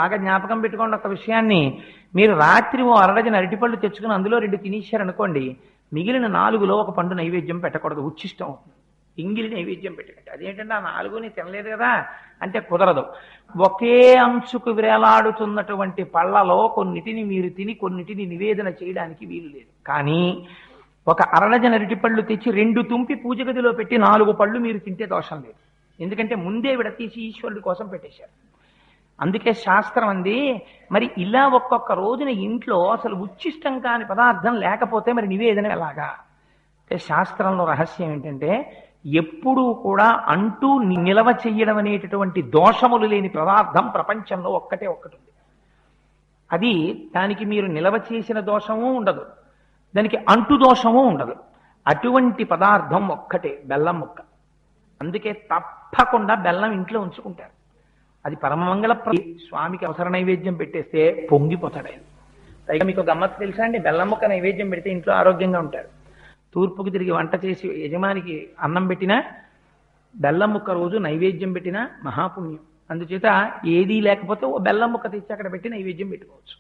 బాగా జ్ఞాపకం పెట్టుకోండి ఒక విషయాన్ని. మీరు రాత్రి ఓ అరడజన అరటిపళ్ళు తెచ్చుకుని అందులో 2 తినేశారనుకోండి, మిగిలిన 4లో ఒక పండు నైవేద్యం పెట్టకూడదు, ఉచ్చిష్టం అవుతుంది. ఇంగిలి నైవేద్యం పెట్టకండి. అదేంటంటే ఆ 4ని తినలేదు కదా అంటే కుదరదు. ఒకే అంచుకు వేలాడుతున్నటువంటి పళ్ళలో కొన్నిటిని మీరు తిని కొన్నిటిని నివేదన చేయడానికి వీలు లేదు. కానీ ఒక అరడజన అరటిపళ్ళు తెచ్చి 2 తుంపి పూజ గదిలో పెట్టి 4 పళ్ళు మీరు తింటే దోషం లేదు. ఎందుకంటే ముందే విడతీసి ఈశ్వరుడి కోసం పెట్టేశారు. అందుకే శాస్త్రం అంది, మరి ఇలా ఒక్కొక్క రోజున ఇంట్లో అసలు ఉచ్చిష్టం కాని పదార్థం లేకపోతే మరి నివేదన ఎలాగా అంటే శాస్త్రంలో రహస్యం ఏంటంటే, ఎప్పుడూ కూడా అంటూ నిలవ చెయ్యడం అనేటటువంటి దోషములు లేని పదార్థం ప్రపంచంలో ఒక్కటే ఒక్కటి ఉంది. అది దానికి మీరు నిలవ చేసిన దోషము ఉండదు, దానికి అంటు దోషము ఉండదు. అటువంటి పదార్థం ఒక్కటే బెల్లం ముక్క. అందుకే తప్పకుండా బెల్లం ఇంట్లో ఉంచుకుంటారు. అది పరమమంగళ స్వామికి అవసర నైవేద్యం పెట్టేస్తే పొంగిపోతాడు ఆయన. పైగా మీకు గమ్మత్తు తెలుసా అండి, బెల్లం ముక్క నైవేద్యం పెడితే ఇంట్లో ఆరోగ్యంగా ఉంటారు. తూర్పుకి తిరిగి వంట చేసి యజమానికి అన్నం పెట్టినా బెల్లం ముక్క రోజు నైవేద్యం పెట్టినా మహాపుణ్యం. అందుచేత ఏదీ లేకపోతే ఓ బెల్లం ముక్క తెచ్చి అక్కడ పెట్టి నైవేద్యం పెట్టుకోవచ్చు.